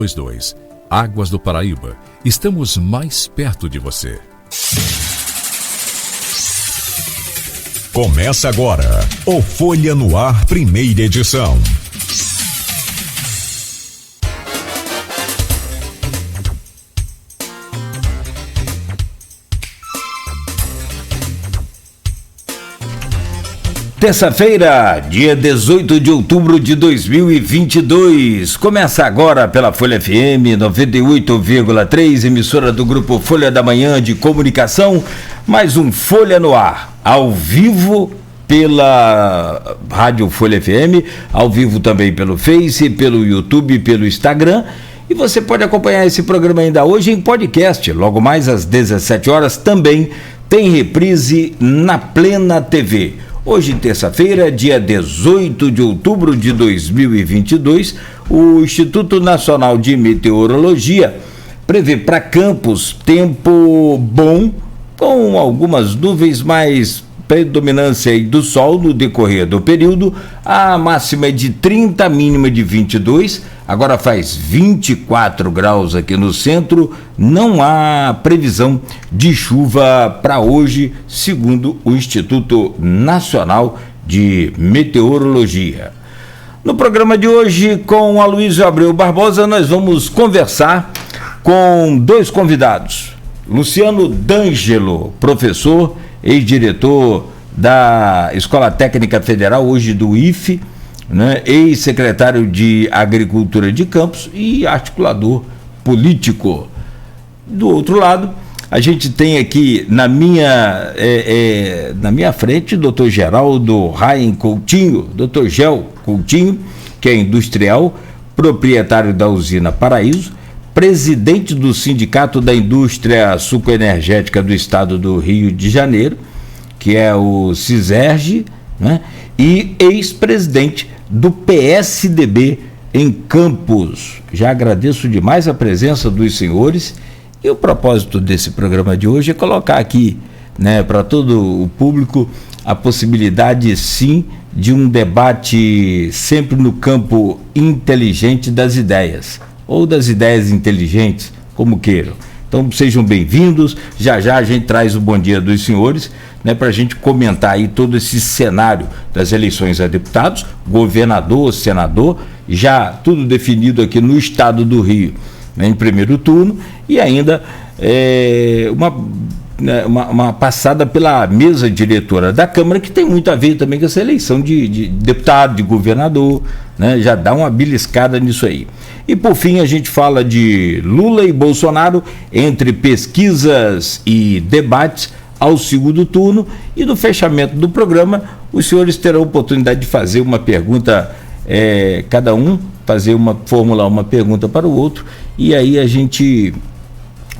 22. Águas do Paraíba. Estamos mais perto de você. Começa agora o Folha no Ar, primeira edição. Terça-feira, dia 18 de outubro de 2022. Começa agora pela Folha FM 98,3, emissora do Grupo Folha da Manhã de Comunicação, mais um Folha no Ar, ao vivo pela Rádio Folha FM, ao vivo também pelo Face, pelo YouTube, pelo Instagram. E você pode acompanhar esse programa ainda hoje em podcast, logo mais às 17 horas, também tem reprise na Plena TV. Hoje, terça-feira, dia 18 de outubro de 2022, o Instituto Nacional de Meteorologia prevê para Campos tempo bom, com algumas nuvens, mais predominância do sol no decorrer do período. A máxima é de 30, a mínima de 22, agora faz 24 graus aqui no centro. Não há previsão de chuva para hoje, segundo o Instituto Nacional de Meteorologia. No programa de hoje, com Aloysio Abreu Barbosa, nós vamos conversar com dois convidados. Luciano D'Angelo, professor, ex-diretor da Escola Técnica Federal, hoje do IFE, né? Ex-secretário de Agricultura de Campos e articulador político. Do outro lado, a gente tem aqui na minha frente o Dr. Geraldo Raien Coutinho, Dr. Gel Coutinho, que é industrial, proprietário da usina Paraíso, presidente do Sindicato da Indústria Sucoenergética do Estado do Rio de Janeiro, que é o CISERG, né? E ex-presidente do PSDB em Campos. Já agradeço demais a presença dos senhores, e o propósito desse programa de hoje é colocar aqui, né, para todo o público a possibilidade, sim, de um debate sempre no campo inteligente das ideias, ou das ideias inteligentes, como queiram. Então sejam bem-vindos. Já a gente traz o bom dia dos senhores, né, para a gente comentar aí todo esse cenário das eleições a deputados, governador, senador, já tudo definido aqui no estado do Rio, né, em primeiro turno, e ainda uma passada pela mesa diretora da Câmara, que tem muito a ver também com essa eleição de deputado, de governador, né, já dá uma beliscada nisso aí. E por fim a gente fala de Lula e Bolsonaro, entre pesquisas e debates ao segundo turno, e no fechamento do programa os senhores terão a oportunidade de fazer uma pergunta, cada um formular uma pergunta para o outro, e aí a gente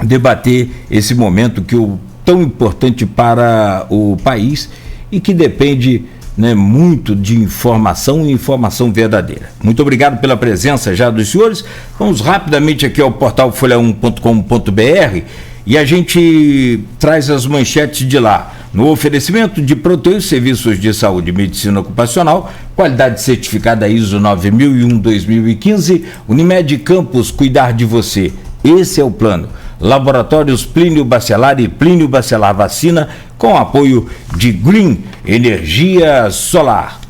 debater esse momento que é tão importante para o país e que depende, né, muito de informação e informação verdadeira. Muito obrigado pela presença já dos senhores. Vamos rapidamente aqui ao portal folha1.com.br e a gente traz as manchetes de lá. No oferecimento de Proteus, serviços de saúde e medicina ocupacional, qualidade certificada ISO 9001-2015, Unimed Campos, cuidar de você. Esse é o plano. Laboratórios Plínio Bacelar e Plínio Bacelar Vacina, com apoio de Green Energia Solar.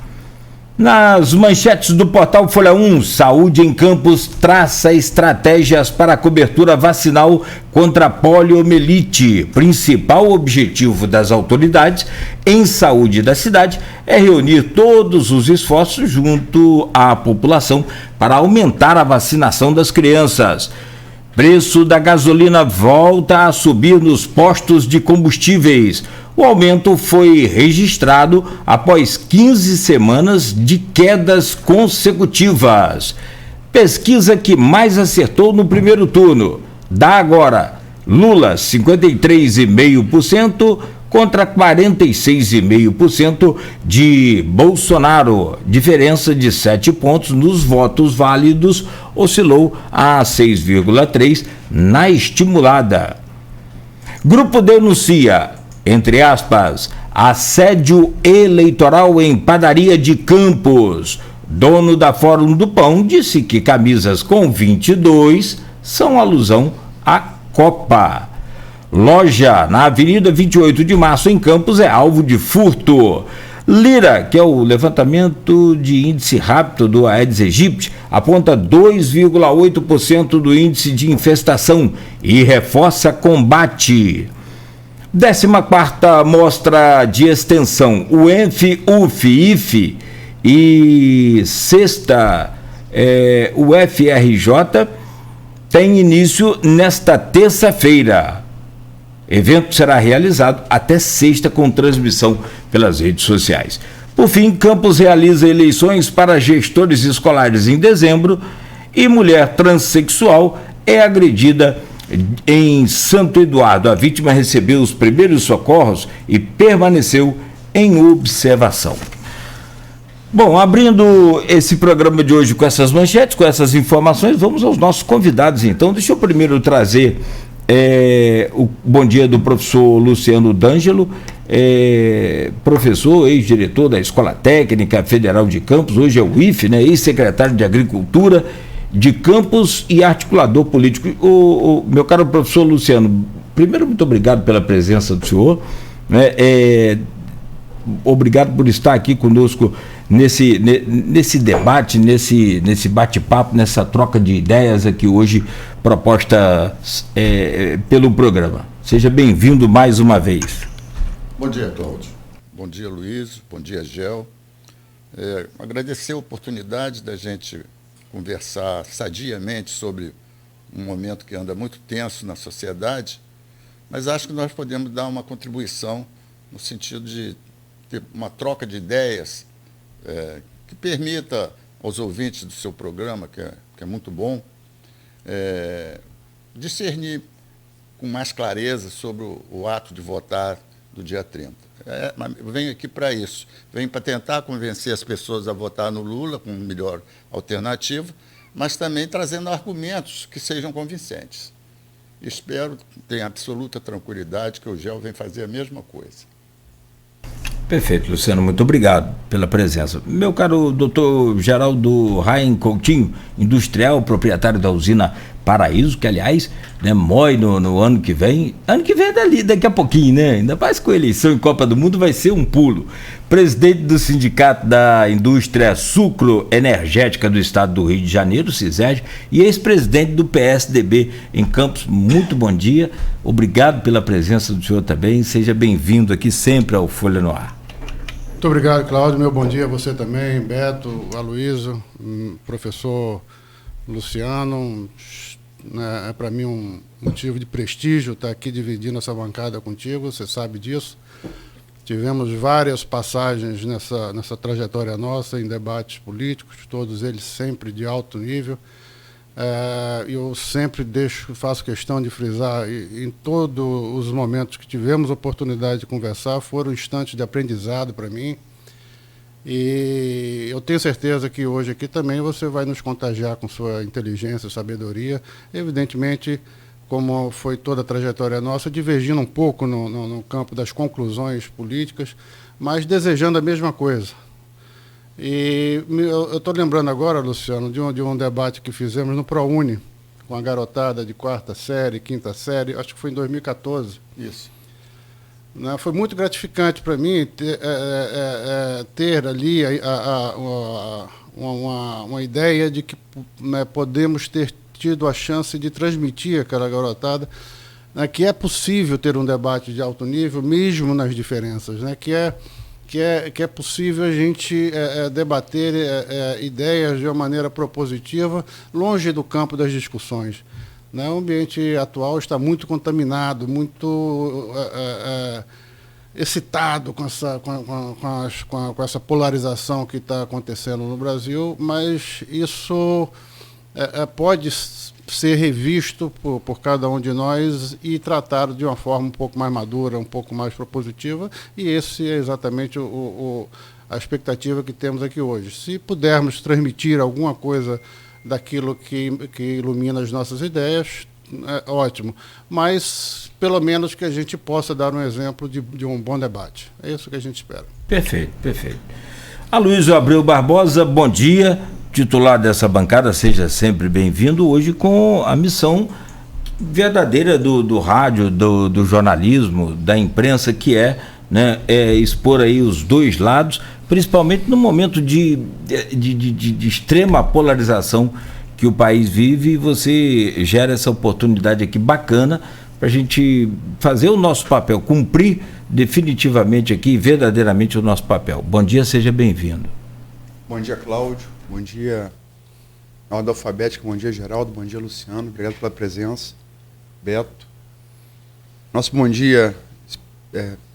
Nas manchetes do portal Folha 1, Saúde em Campos traça estratégias para a cobertura vacinal contra a poliomielite. Principal objetivo das autoridades em saúde da cidade é reunir todos os esforços junto à população para aumentar a vacinação das crianças. Preço da gasolina volta a subir nos postos de combustíveis. O aumento foi registrado após 15 semanas de quedas consecutivas. Pesquisa que mais acertou no primeiro turno dá agora Lula 53,5% contra 46,5% de Bolsonaro. Diferença de 7 pontos nos votos válidos, oscilou a 6,3% na estimulada. Grupo denuncia, entre aspas, assédio eleitoral em padaria de Campos. dono da Fórum do Pão, disse que camisas com 22 são alusão à Copa. Loja na Avenida 28 de Março, em Campos, é alvo de furto. Lira, que é o levantamento de índice rápido do Aedes aegypti, aponta 2,8% do índice de infestação e reforça combate. 14ª Mostra de Extensão, o UF-IFE e 6ª UFRJ tem início nesta terça-feira. Evento será realizado até sexta com transmissão pelas redes sociais. Por fim, Campos realiza eleições para gestores escolares em dezembro e mulher transexual é agredida em Santo Eduardo. A vítima recebeu os primeiros socorros e permaneceu em observação. Bom, abrindo esse programa de hoje com essas manchetes, com essas informações, vamos aos nossos convidados então. Deixa eu primeiro trazer o bom dia do professor Luciano D'Angelo, professor, ex-diretor da Escola Técnica Federal de Campos, hoje é o IFE, né, ex-secretário de Agricultura de Campos e articulador político. Meu caro professor Luciano, primeiro, muito obrigado pela presença do senhor, né, obrigado por estar aqui conosco nesse debate, nesse bate-papo, nessa troca de ideias aqui hoje proposta pelo programa. Seja bem-vindo mais uma vez. Bom dia, Cláudio. Bom dia, Luiz. Bom dia, Gel. Agradecer a oportunidade da gente conversar sadiamente sobre um momento que anda muito tenso na sociedade, mas acho que nós podemos dar uma contribuição no sentido de ter uma troca de ideias que permita aos ouvintes do seu programa, que é muito bom, discernir com mais clareza sobre o ato de votar do dia 30. Eu venho aqui para isso, venho para tentar convencer as pessoas a votar no Lula com melhor alternativa, mas também trazendo argumentos que sejam convincentes. Espero, tenho absoluta tranquilidade que o GEL vem fazer a mesma coisa. Perfeito, Luciano, muito obrigado pela presença. Meu caro doutor Geraldo Raim Coutinho, industrial, proprietário da usina Paraíso, que aliás, né, mói no ano que vem é daqui a pouquinho, né? Ainda mais com a eleição em Copa do Mundo vai ser um pulo. Presidente do Sindicato da Indústria Sucroenergética do Estado do Rio de Janeiro, CISERG, e ex-presidente do PSDB em Campos, muito bom dia, obrigado pela presença do senhor também, seja bem-vindo aqui sempre ao Folha no Ar. Muito obrigado, Cláudio, meu bom dia a você também, Beto, Aloysio, professor Luciano. É para mim um motivo de prestígio estar aqui dividindo essa bancada contigo, você sabe disso. Tivemos várias passagens nessa trajetória nossa em debates políticos, todos eles sempre de alto nível. Eu sempre faço questão de frisar, em todos os momentos que tivemos oportunidade de conversar, foram instantes de aprendizado para mim. E eu tenho certeza que hoje aqui também você vai nos contagiar com sua inteligência, sabedoria, evidentemente, como foi toda a trajetória nossa, divergindo um pouco no campo das conclusões políticas, mas desejando a mesma coisa. E eu estou lembrando agora, Luciano, de um debate que fizemos no ProUni, com a garotada de 4ª série, 5ª série, acho que foi em 2014. Isso. Foi muito gratificante para mim ter ali uma ideia de que podemos ter tido a chance de transmitir àquela garotada que é possível ter um debate de alto nível, mesmo nas diferenças, que é possível a gente debater ideias de uma maneira propositiva, longe do campo das discussões. O ambiente atual está muito contaminado, muito excitado com essa polarização que está acontecendo no Brasil, mas isso pode ser revisto por cada um de nós e tratado de uma forma um pouco mais madura, um pouco mais propositiva, e esse é exatamente a expectativa que temos aqui hoje. Se pudermos transmitir alguma coisa daquilo que ilumina as nossas ideias, ótimo. Mas, pelo menos, que a gente possa dar um exemplo de um bom debate. É isso que a gente espera. Perfeito, perfeito. Aloysio Abreu Barbosa, bom dia, titular dessa bancada, seja sempre bem-vindo, hoje com a missão verdadeira do rádio, do jornalismo, da imprensa, que é expor aí os dois lados, principalmente no momento de extrema polarização que o país vive, e você gera essa oportunidade aqui bacana para a gente fazer o nosso papel, cumprir definitivamente aqui, verdadeiramente o nosso papel. Bom dia, seja bem-vindo. Bom dia, Cláudio. Bom dia, na ordem alfabética. Bom dia, Geraldo. Bom dia, Luciano. Obrigado pela presença. Beto. Nosso bom dia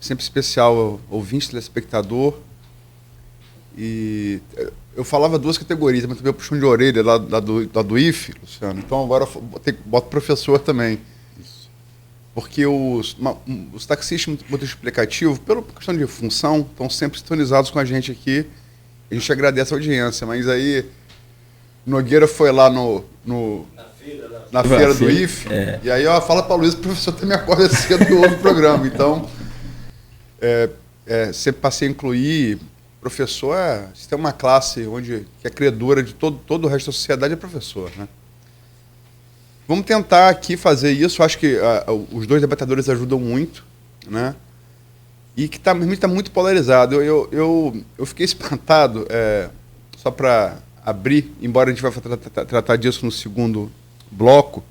sempre especial ao ouvinte, telespectador. E eu falava duas categorias, mas também o puxão de orelha lá do IFE, Luciano. Então agora eu boto professor também. Porque os taxistas do motorista aplicativo, pela questão de função, estão sempre sintonizados com a gente aqui. A gente agradece a audiência, mas aí Nogueira foi lá na feira do IFE, e aí fala para o Luiz, o professor também acorda cedo e ouve o programa. Então, sempre passei a incluir, professor, se tem uma classe que é credora de todo o resto da sociedade, é professor, né? Vamos tentar aqui fazer isso. Acho que os dois debatedores ajudam muito, né? E que está muito polarizado. Eu fiquei espantado, só para abrir, embora a gente vai tratar disso no segundo bloco.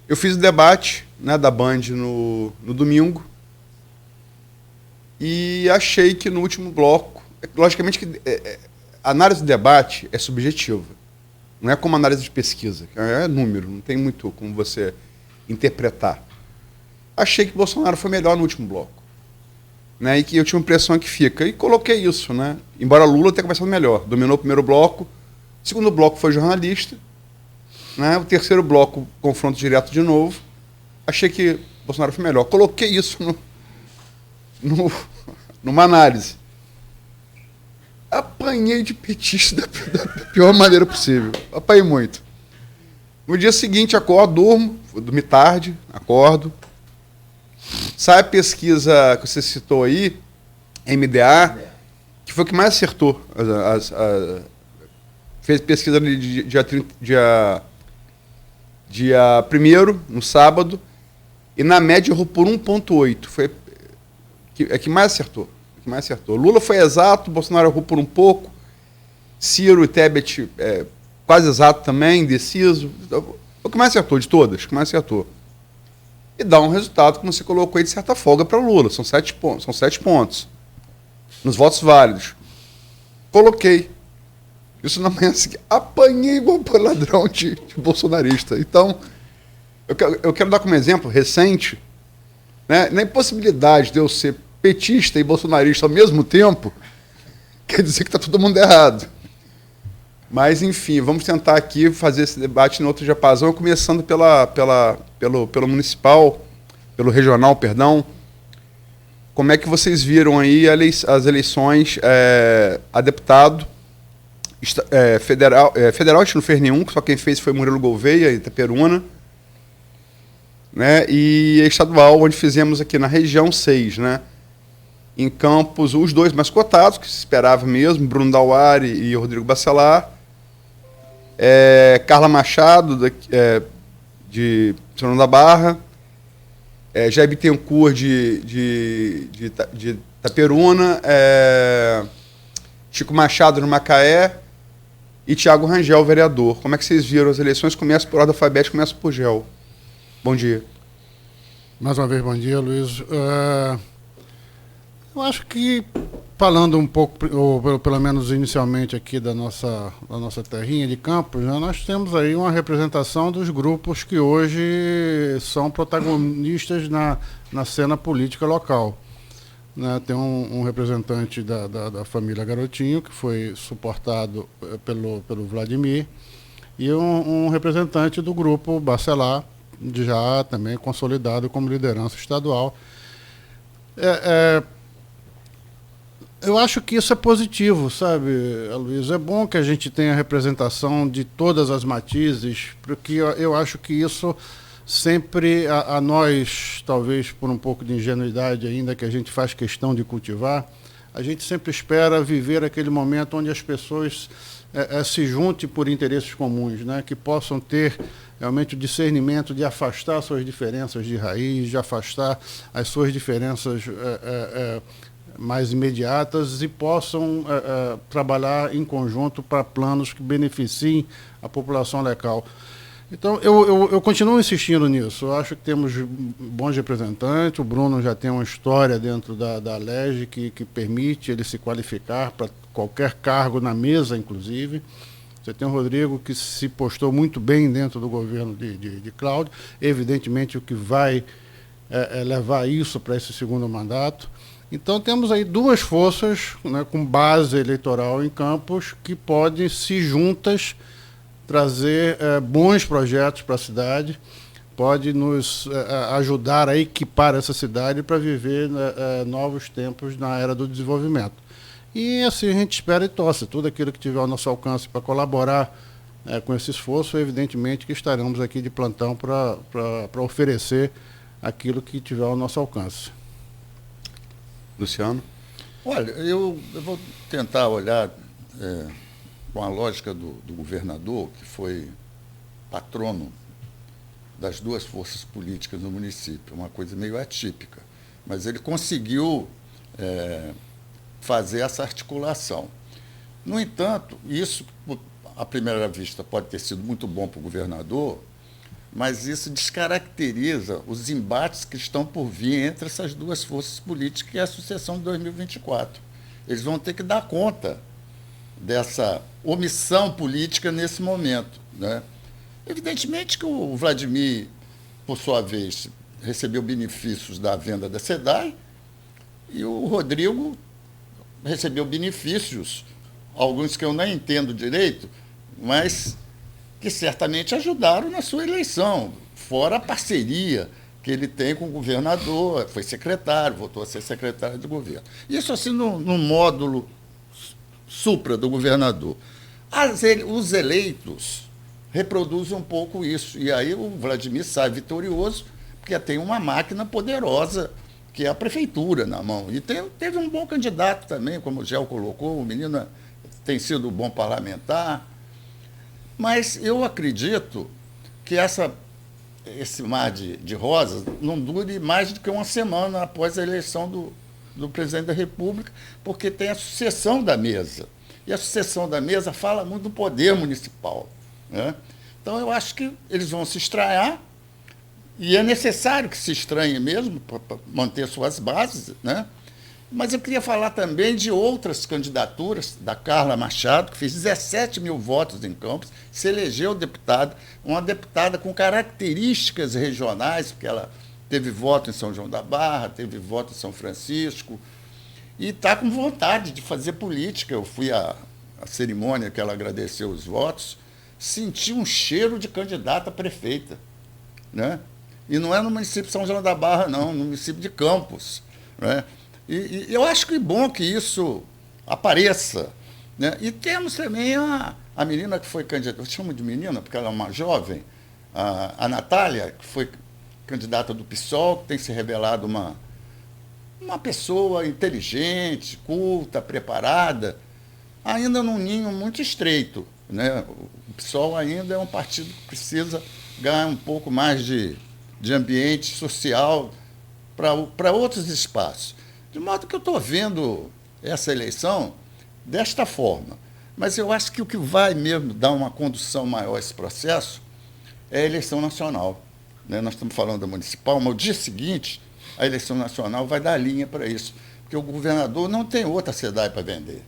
Eu fiz o debate, né, da Band no domingo e achei que no último bloco, logicamente que a análise do debate é subjetiva. Não é como análise de pesquisa, é número, não tem muito como você interpretar. Achei que Bolsonaro foi melhor no último bloco, né? E que eu tinha uma impressão que fica. E coloquei isso, né? Embora Lula tenha começado melhor. Dominou o primeiro bloco, o segundo bloco foi jornalista, né? O terceiro bloco, confronto direto de novo. Achei que Bolsonaro foi melhor. Coloquei isso numa análise. Apanhei de petista da pior maneira possível. Apanhei muito. No dia seguinte, acordo, dormi tarde, acordo. Sai a pesquisa que você citou aí, MDA, que foi o que mais acertou. Fez pesquisa dia 1º, no sábado, e na média errou por 1,8. Foi que mais acertou. Lula foi exato, Bolsonaro errou por um pouco, Ciro e Tebet quase exato também, indeciso. O que mais acertou de todas? O que mais acertou. E dá um resultado, como você colocou aí, de certa folga para Lula. São 7 pontos. Nos votos válidos. Coloquei. Isso na manhã seguinte. Apanhei igual ladrão de bolsonarista. Então, eu quero dar como exemplo recente, né, na impossibilidade de eu ser petista e bolsonarista ao mesmo tempo, quer dizer que está todo mundo errado. Mas, enfim, vamos tentar aqui fazer esse debate em outro diapasão, começando pelo municipal, pelo regional, perdão. Como é que vocês viram aí as eleições a deputado federal? Federal a gente não fez nenhum, só quem fez foi Murilo Gouveia, Itaperuna. Né? E estadual, onde fizemos aqui na região 6, né? Em Campos, os dois mais cotados, que se esperava mesmo, Bruno Dauari e Rodrigo Bacelar. Carla Machado, de São da Barra. Jair Bittencourt, de Itaperuna. Chico Machado, no Macaé. E Tiago Rangel, vereador. Como é que vocês viram as eleições? Começa por ordem alfabética, começa por Gel. Bom dia. Mais uma vez, bom dia, Luiz. Eu acho que, falando um pouco, ou pelo menos inicialmente aqui da nossa terrinha de Campos, né, nós temos aí uma representação dos grupos que hoje são protagonistas na cena política local. Né, tem um representante da família Garotinho, que foi suportado pelo Vladimir, e um representante do grupo Bacelar, já também consolidado como liderança estadual. Eu acho que isso é positivo, sabe, Aloysio? É bom que a gente tenha representação de todas as matizes, porque eu acho que isso sempre, a nós, talvez por um pouco de ingenuidade ainda, que a gente faz questão de cultivar, a gente sempre espera viver aquele momento onde as pessoas se juntem por interesses comuns, né? Que possam ter realmente o discernimento de afastar suas diferenças de raiz, de afastar as suas diferenças mais imediatas e possam trabalhar em conjunto para planos que beneficiem a população local. Então, eu continuo insistindo nisso. Eu acho que temos bons representantes. O Bruno já tem uma história dentro da LERJ que permite ele se qualificar para qualquer cargo na mesa, inclusive. Você tem o Rodrigo, que se postou muito bem dentro do governo de Cláudio. Evidentemente, o que vai levar isso para esse segundo mandato. Então, temos aí duas forças, né, com base eleitoral em Campos que podem, se juntas, trazer bons projetos para a cidade, pode nos ajudar a equipar essa cidade para viver novos tempos na era do desenvolvimento. E assim a gente espera e torce, tudo aquilo que tiver ao nosso alcance para colaborar com esse esforço, evidentemente que estaremos aqui de plantão para oferecer aquilo que tiver ao nosso alcance. Luciano? Olha, eu vou tentar olhar com a lógica do governador, que foi patrono das duas forças políticas no município, uma coisa meio atípica, mas ele conseguiu fazer essa articulação. No entanto, isso, à primeira vista, pode ter sido muito bom para o governador, mas isso descaracteriza os embates que estão por vir entre essas duas forças políticas e a sucessão de 2024. Eles vão ter que dar conta dessa omissão política nesse momento, né? Evidentemente que o Vladimir, por sua vez, recebeu benefícios da venda da SEDAI e o Rodrigo recebeu benefícios, alguns que eu nem entendo direito, mas que certamente ajudaram na sua eleição, fora a parceria que ele tem com o governador, foi secretário, voltou a ser secretário do governo. Isso assim no módulo supra do governador. Os eleitos reproduzem um pouco isso, e aí o Vladimir sai vitorioso, porque tem uma máquina poderosa, que é a prefeitura na mão. E teve um bom candidato também, como o Gel colocou, o menino tem sido um bom parlamentar. Mas eu acredito que esse mar de rosas não dure mais do que uma semana após a eleição do presidente da República, porque tem a sucessão da mesa. E a sucessão da mesa fala muito do poder municipal, né? Então, eu acho que eles vão se estranhar, e é necessário que se estranhem mesmo para manter suas bases, né? Mas eu queria falar também de outras candidaturas, da Carla Machado, que fez 17 mil votos em Campos, se elegeu deputada, uma deputada com características regionais, porque ela teve voto em São João da Barra, teve voto em São Francisco, e está com vontade de fazer política. Eu fui à cerimônia que ela agradeceu os votos, senti um cheiro de candidata a prefeita, né? E não é no município de São João da Barra, não, no município de Campos, né? E eu acho que é bom que isso apareça, né? E temos também a menina que foi candidata, eu chamo de menina porque ela é uma jovem, a Natália, que foi candidata do PSOL, que tem se revelado uma pessoa inteligente, culta, preparada, ainda num ninho muito estreito, né? O PSOL ainda é um partido que precisa ganhar um pouco mais de ambiente social para outros espaços. De modo que eu estou vendo essa eleição desta forma. Mas eu acho que o que vai mesmo dar uma condução maior a esse processo é a eleição nacional, né? Nós estamos falando da municipal, mas o dia seguinte, a eleição nacional vai dar linha para isso. Porque o governador não tem outra SEDAI para vender.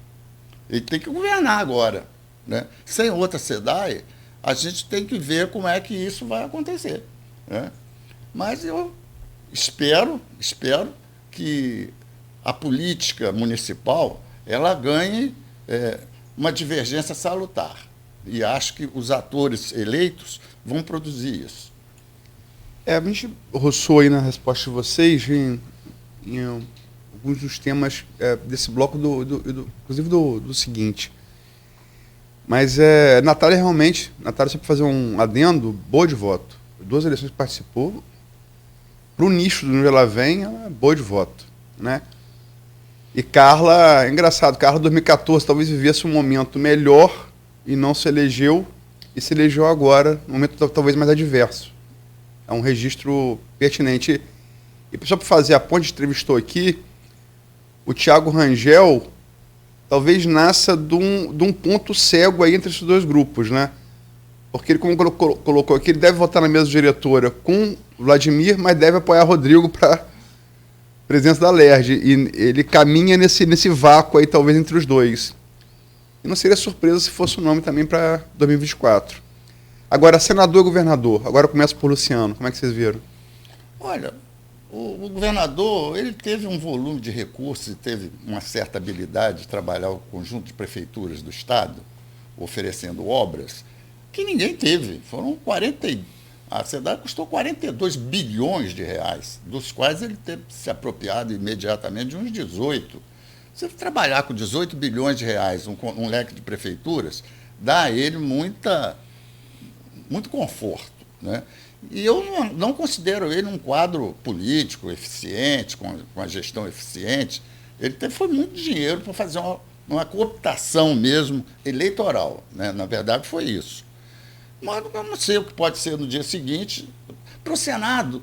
Ele tem que governar agora, né? Sem outra SEDAI, a gente tem que ver como é que isso vai acontecer, né? Mas eu espero que a política municipal ela ganhe uma divergência salutar. E acho que os atores eleitos vão produzir isso. A gente roçou aí na resposta de vocês em alguns dos temas desse bloco, inclusive do seguinte. Mas Natália só para fazer um adendo, boa de voto. 2 eleições que participou, para o nicho de onde ela vem, ela é boa de voto, né? E Carla, é engraçado, Carla 2014 talvez vivesse um momento melhor e não se elegeu, e se elegeu agora, num momento talvez mais adverso. É um registro pertinente. E só para fazer a ponte, entrevistou aqui, o Thiago Rangel talvez nasça de um ponto cego aí entre esses dois grupos, né? Porque ele, como colocou aqui, ele deve votar na mesa diretora com Vladimir, mas deve apoiar Rodrigo para presença da LERJ. E ele caminha nesse vácuo aí, talvez, entre os dois. E não seria surpresa se fosse o nome também para 2024. Agora, senador e governador. Agora começa por Luciano. Como é que vocês viram? Olha, o governador, ele teve um volume de recursos e teve uma certa habilidade de trabalhar o conjunto de prefeituras do Estado, oferecendo obras, que ninguém teve. Foram a cidade custou 42 bilhões de reais, dos quais ele teve se apropriado imediatamente de uns 18. Se ele trabalhar com 18 bilhões de reais, um leque de prefeituras, dá a ele muito conforto, né? E eu não considero ele um quadro político eficiente, com a gestão eficiente. Ele foi muito dinheiro para fazer uma cooptação mesmo eleitoral, né? Na verdade, foi isso. Mas eu não sei o que pode ser no dia seguinte. Para o Senado,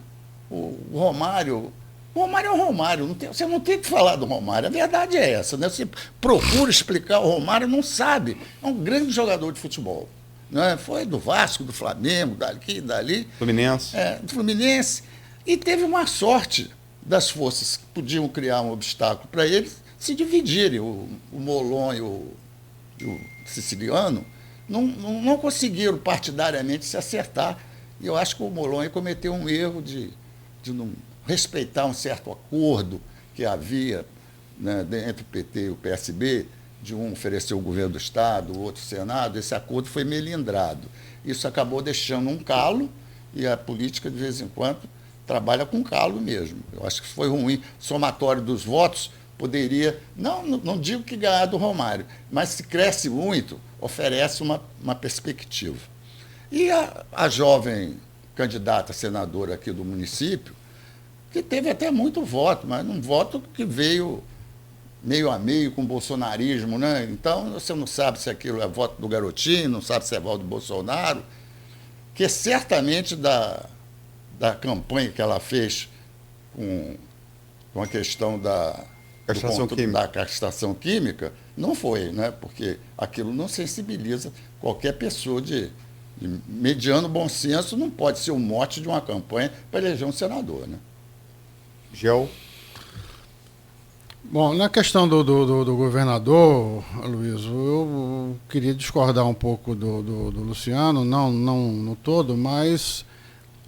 o Romário... O Romário é o Romário. Você não tem que falar do Romário. A verdade é essa, né? Você procura explicar o Romário, não sabe. É um grande jogador de futebol. Né? Foi do Vasco, do Flamengo, daqui, dali. Fluminense. Do Fluminense. E teve uma sorte das forças que podiam criar um obstáculo para eles se dividirem. O Molon e o Siciliano não conseguiram partidariamente se acertar. E eu acho que o Molon cometeu um erro de não respeitar um certo acordo que havia, né, entre o PT e o PSB, de um oferecer o governo do Estado, o outro o Senado. Esse acordo foi melindrado. Isso acabou deixando um calo, e a política, de vez em quando, trabalha com calo mesmo. Eu acho que foi ruim. Somatório dos votos poderia, não digo que ganhar do Romário, mas se cresce muito, oferece uma perspectiva. E a jovem candidata a senadora aqui do município, que teve até muito voto, mas um voto que veio meio a meio com o bolsonarismo, né? Então, você não sabe se aquilo é voto do garotinho, não sabe se é voto do Bolsonaro, que certamente da campanha que ela fez com a questão da castração química, não foi, né? Porque aquilo não sensibiliza qualquer pessoa de mediano bom senso, não pode ser o mote de uma campanha para eleger um senador, né? Gel. Bom, na questão do governador, Luiz, eu queria discordar um pouco do Luciano, não no todo, mas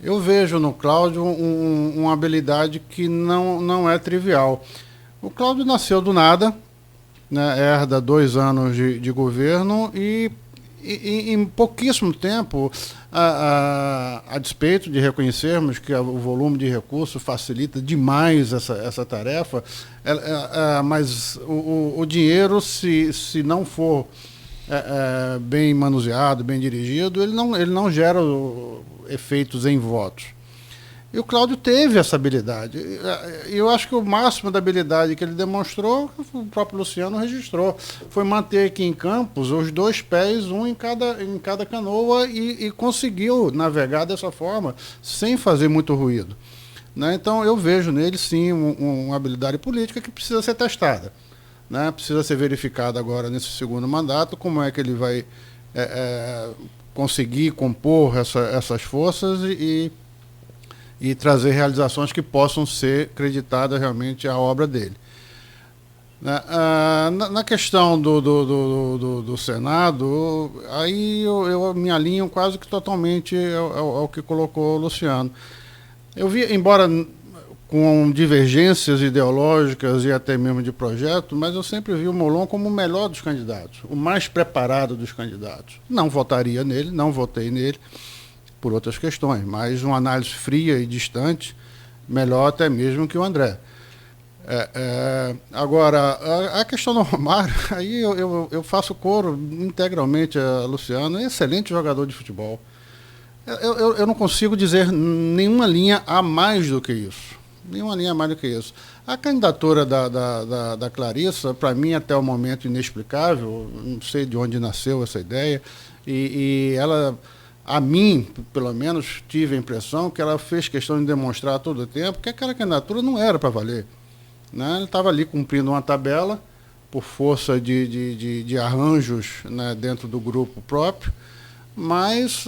eu vejo no Cláudio uma habilidade que não é trivial. O Cláudio nasceu do nada, né, herda 2 anos de governo e em pouquíssimo tempo, a despeito de reconhecermos que o volume de recursos facilita demais essa tarefa, mas o dinheiro, se não for bem manuseado, bem dirigido, ele não gera efeitos em votos. E o Cláudio teve essa habilidade. E eu acho que o máximo da habilidade que ele demonstrou, o próprio Luciano registrou, foi manter aqui em Campos os 2 pés, um em cada canoa, e conseguiu navegar dessa forma, sem fazer muito ruído. Né? Então, eu vejo nele, sim, uma habilidade política que precisa ser testada. Né? Precisa ser verificada agora nesse segundo mandato, como é que ele vai conseguir compor essas forças e trazer realizações que possam ser creditadas realmente à obra dele. Na questão do Senado, aí eu me alinho quase que totalmente ao que colocou o Luciano. Eu vi, embora com divergências ideológicas e até mesmo de projeto, mas eu sempre vi o Molon como o melhor dos candidatos, o mais preparado dos candidatos. Não votaria nele, não votei nele, por outras questões, mas uma análise fria e distante, melhor até mesmo que o André. Agora, a questão do Romário, aí eu faço coro integralmente a Luciano, é um excelente jogador de futebol. Eu não consigo dizer nenhuma linha a mais do que isso. Nenhuma linha mais do que isso. A candidatura da Clarissa, para mim, até o momento, inexplicável. Não sei de onde nasceu essa ideia. E ela, a mim, pelo menos, tive a impressão que ela fez questão de demonstrar a todo tempo que aquela candidatura não era para valer. Né? Ela estava ali cumprindo uma tabela por força de arranjos, né, dentro do grupo próprio, mas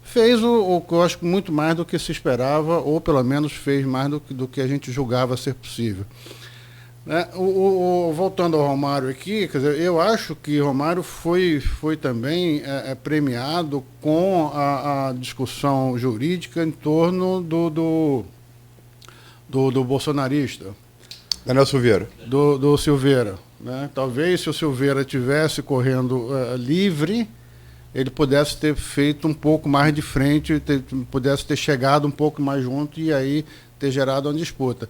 fez o que eu acho muito mais do que se esperava, ou pelo menos fez mais do que a gente julgava ser possível. Voltando ao Romário aqui, quer dizer, eu acho que Romário foi também premiado com a discussão jurídica em torno do bolsonarista. Daniel Silveira. Do Silveira. Né? Talvez se o Silveira estivesse correndo livre, ele pudesse ter feito um pouco mais de frente, pudesse ter chegado um pouco mais junto e aí ter gerado uma disputa.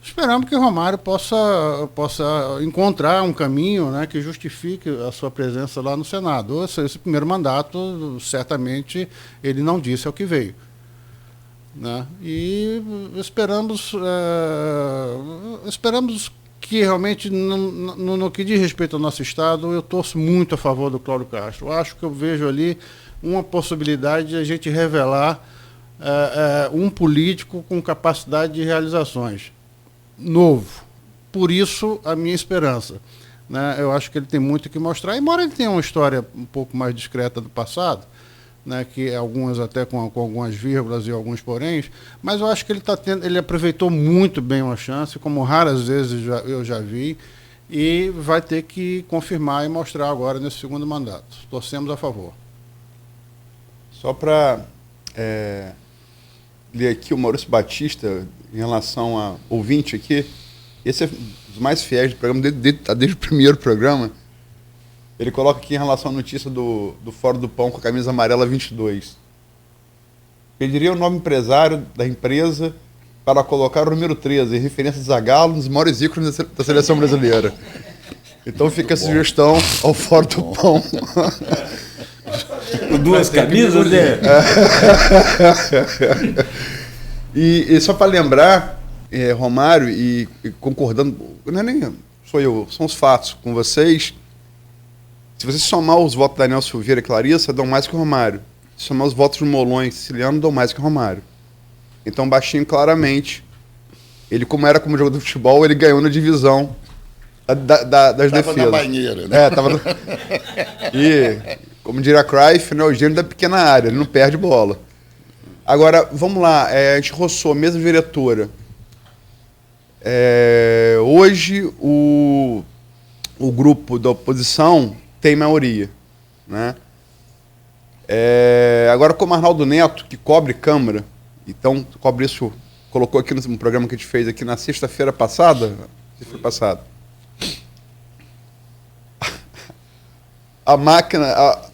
Esperamos que o Romário possa encontrar um caminho, né, que justifique a sua presença lá no Senado. Esse primeiro mandato, certamente, ele não disse ao que veio. Né? E esperamos que realmente, no que diz respeito ao nosso Estado, eu torço muito a favor do Cláudio Castro. Eu acho que eu vejo ali uma possibilidade de a gente revelar um político com capacidade de realizações. Novo. Por isso, a minha esperança. Né? Eu acho que ele tem muito que mostrar, embora ele tenha uma história um pouco mais discreta do passado, né, que algumas até com algumas vírgulas e alguns poréns, mas eu acho que ele aproveitou muito bem uma chance, como raras vezes eu já vi, e vai ter que confirmar e mostrar agora nesse segundo mandato. Torcemos a favor. Só para ler aqui o Maurício Batista, em relação a ouvinte aqui, esse é um dos mais fiéis do programa, desde o primeiro programa. Ele coloca aqui em relação à notícia do Fórum do Pão com a camisa amarela 22. Pediria o nome empresário da empresa para colocar o número 13, em referência a Zagallo, nos maiores ícones da seleção brasileira. Então fica a sugestão ao Fórum do Pão. Com duas camisas, né? E só para lembrar, Romário, e concordando, não é nem sou eu, são os fatos com vocês. Se você somar os votos da Daniel Silveira e Clarissa, dão mais que o Romário. Se somar os votos de Molon e Siciliano, dão mais que o Romário. Então, Baixinho, claramente, ele, como era como jogador de futebol, ele ganhou na divisão das defesas. Estava na banheira, né? Tava no... E, como diria Cruyff, né, o gênio da pequena área, ele não perde bola. Agora, vamos lá, a gente roçou, mesa diretora. Hoje, o grupo da oposição tem maioria, né? Agora, como Arnaldo Neto, que cobre Câmara, então cobre isso, colocou aqui no programa que a gente fez aqui na sexta-feira passada, a máquina,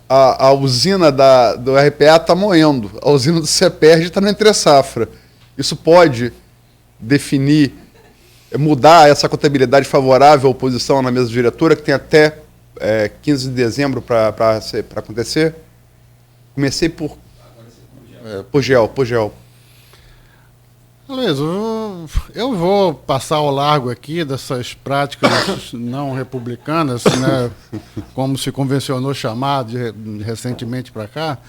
a usina do RPA está moendo, a usina do CEPERJ está no entre-safra. Isso pode definir, mudar essa contabilidade favorável à oposição na mesa diretora, que tem até 15 de dezembro para acontecer. Comecei por GEL. Luiz, eu vou passar ao largo aqui dessas práticas não republicanas, né, como se convencionou chamar recentemente para cá,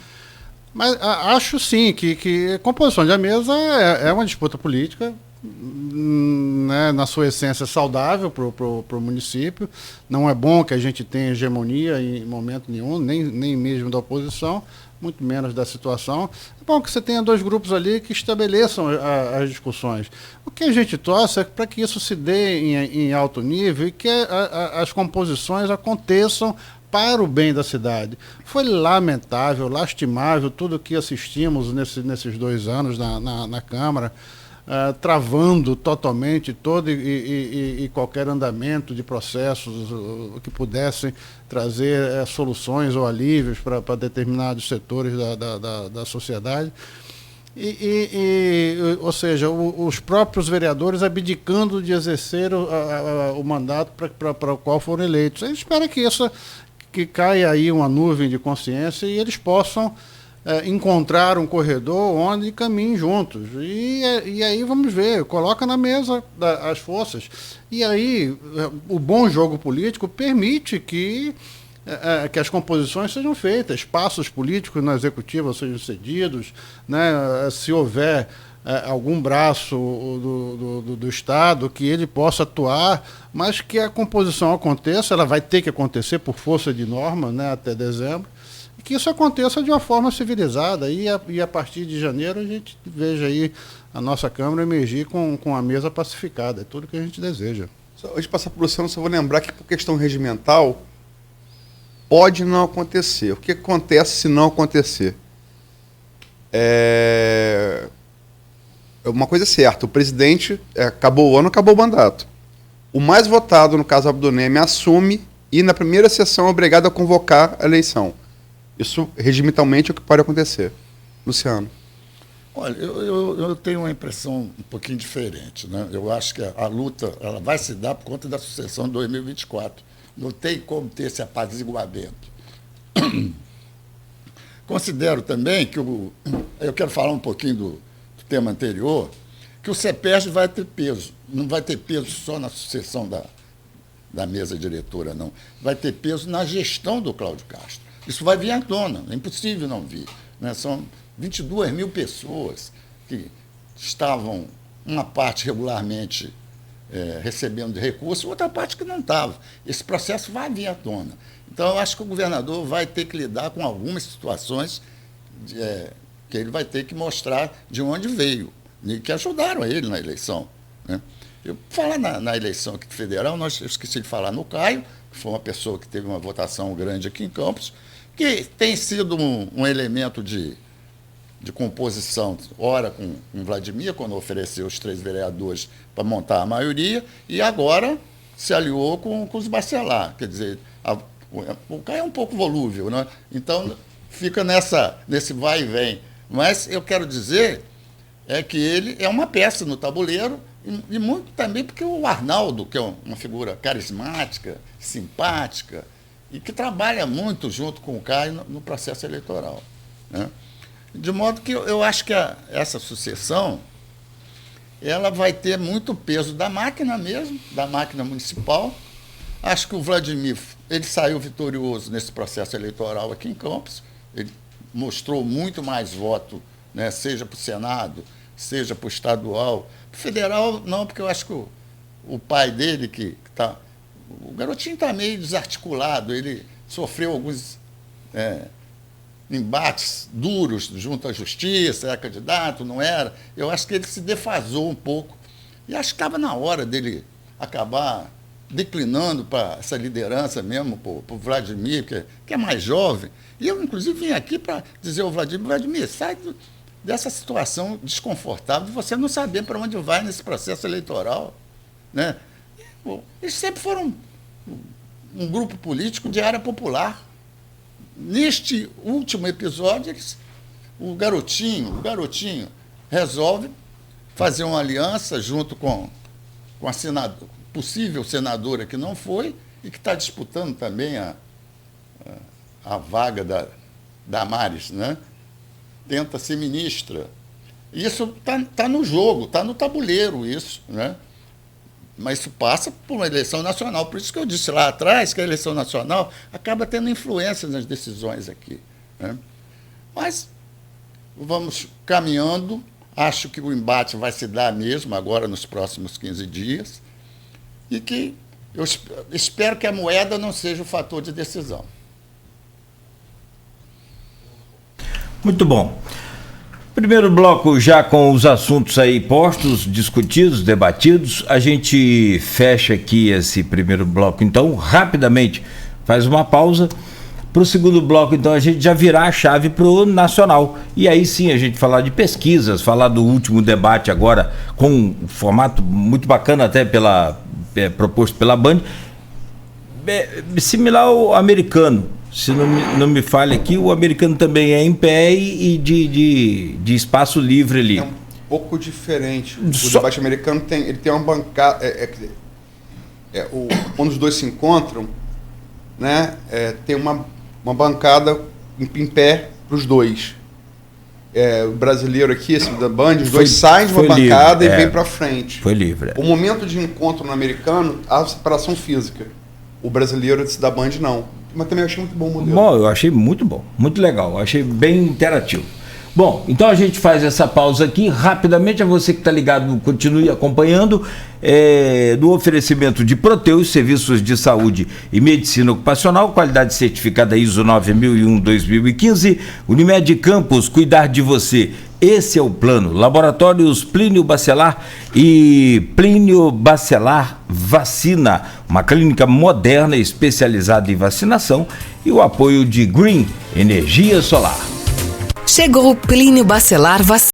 mas acho sim que composição de mesa é uma disputa política, né, na sua essência saudável para o município. Não é bom que a gente tenha hegemonia em momento nenhum, nem mesmo da oposição, muito menos da situação. É bom que você tenha dois grupos ali que estabeleçam as discussões. O que a gente torce é para que isso se dê em alto nível e que as composições aconteçam para o bem da cidade. Foi lamentável, lastimável tudo que assistimos nesses 2 anos na Câmara, travando totalmente todo e qualquer andamento de processos que pudessem trazer soluções ou alívios para determinados setores da sociedade. Ou seja, os próprios vereadores abdicando de exercer o mandato para o qual foram eleitos. A gente espera que caia aí uma nuvem de consciência e eles possam encontrar um corredor onde caminhem juntos. E aí vamos ver, coloca na mesa as forças. E aí o bom jogo político permite que as composições sejam feitas, espaços políticos na executiva sejam cedidos, né? Se houver algum braço do Estado que ele possa atuar, mas que a composição aconteça, ela vai ter que acontecer por força de norma, né, até dezembro, e que isso aconteça de uma forma civilizada, e a partir de janeiro a gente veja aí a nossa Câmara emergir com a mesa pacificada, é tudo que a gente deseja. Antes de passar para o Luciano, só vou lembrar que por questão regimental pode não acontecer. O que acontece se não acontecer? Uma coisa é certa, o presidente, acabou o ano, acabou o mandato. O mais votado, no caso Abdoneme, assume e na primeira sessão é obrigado a convocar a eleição. Isso, regimentalmente, é o que pode acontecer. Luciano. Olha, eu tenho uma impressão um pouquinho diferente, né? Eu acho que a luta ela vai se dar por conta da sucessão de 2024. Não tem como ter esse apaziguamento. Considero também que eu quero falar um pouquinho do tema anterior, que o CEPERJ vai ter peso. Não vai ter peso só na sucessão da mesa diretora, não. Vai ter peso na gestão do Cláudio Castro. Isso vai vir à tona, é impossível não vir, né? São 22 mil pessoas que estavam, uma parte regularmente recebendo de recurso, outra parte que não estava. Esse processo vai vir à tona. Então, eu acho que o governador vai ter que lidar com algumas situações que ele vai ter que mostrar de onde veio, e que ajudaram ele na eleição, né? Eu falar na eleição aqui federal, eu esqueci de falar no Caio, que foi uma pessoa que teve uma votação grande aqui em Campos, que tem sido um elemento de composição, ora com o Vladimir, quando ofereceu os 3 vereadores para montar a maioria, e agora se aliou com os Bacelar. Quer dizer, o Caio é um pouco volúvel, né? Então fica nesse vai e vem. Mas eu quero dizer que ele é uma peça no tabuleiro, e muito também porque o Arnaldo, que é uma figura carismática, simpática, e que trabalha muito junto com o Caio no processo eleitoral, né? De modo que eu acho que essa sucessão ela vai ter muito peso da máquina mesmo, da máquina municipal. Acho que o Vladimir ele saiu vitorioso nesse processo eleitoral aqui em Campos. Ele mostrou muito mais voto, né, seja para o Senado, seja para o estadual. Para o federal, não, porque eu acho que o pai dele, que está... O garotinho está meio desarticulado, ele sofreu alguns embates duros junto à justiça, era candidato, não era. Eu acho que ele se defasou um pouco. E acho que estava na hora dele acabar declinando para essa liderança mesmo, para o Vladimir, que é mais jovem. E eu, inclusive, vim aqui para dizer ao Vladimir, sai dessa situação desconfortável de você não saber para onde vai nesse processo eleitoral, né? Eles sempre foram um grupo político de área popular. Neste último episódio, o garotinho resolve fazer uma aliança junto com a possível senadora que não foi e que está disputando também a vaga da Damares, né? Tenta ser ministra. Isso está no jogo, está no tabuleiro isso, né? Mas isso passa por uma eleição nacional. Por isso que eu disse lá atrás que a eleição nacional acaba tendo influência nas decisões aqui, né? Mas vamos caminhando. Acho que o embate vai se dar mesmo agora nos próximos 15 dias. E que eu espero que a moeda não seja o fator de decisão. Muito bom. Primeiro bloco já com os assuntos aí postos, discutidos, debatidos. A gente fecha aqui esse primeiro bloco, então, rapidamente, faz uma pausa. Para o segundo bloco, então, a gente já virar a chave para o nacional. E aí sim a gente falar de pesquisas, falar do último debate agora com um formato muito bacana até proposto pela Band. Similar ao americano. Se não me falha aqui, o americano também é em pé e de espaço livre ali. É um pouco diferente. O debate americano ele tem uma bancada. Quando os dois se encontram, né, tem uma bancada em pé para os dois. o brasileiro aqui, esse da Band, os dois saem de uma bancada e vêm para frente. Foi livre. O momento de encontro no americano, há separação física. O brasileiro desse da Band, não. Mas também eu achei muito bom o modelo. Bom, eu achei muito bom, muito legal, eu achei bem interativo. Bom, então a gente faz essa pausa aqui, rapidamente, a você que está ligado, continue acompanhando, do oferecimento de Proteus, serviços de saúde e medicina ocupacional, qualidade certificada ISO 9001-2015, Unimed Campos, cuidar de você, esse é o plano. Laboratórios Plínio Bacelar e Plínio Bacelar Vacina, uma clínica moderna especializada em vacinação, e o apoio de Green Energia Solar. Chegou o Plínio Bacelar Vacina.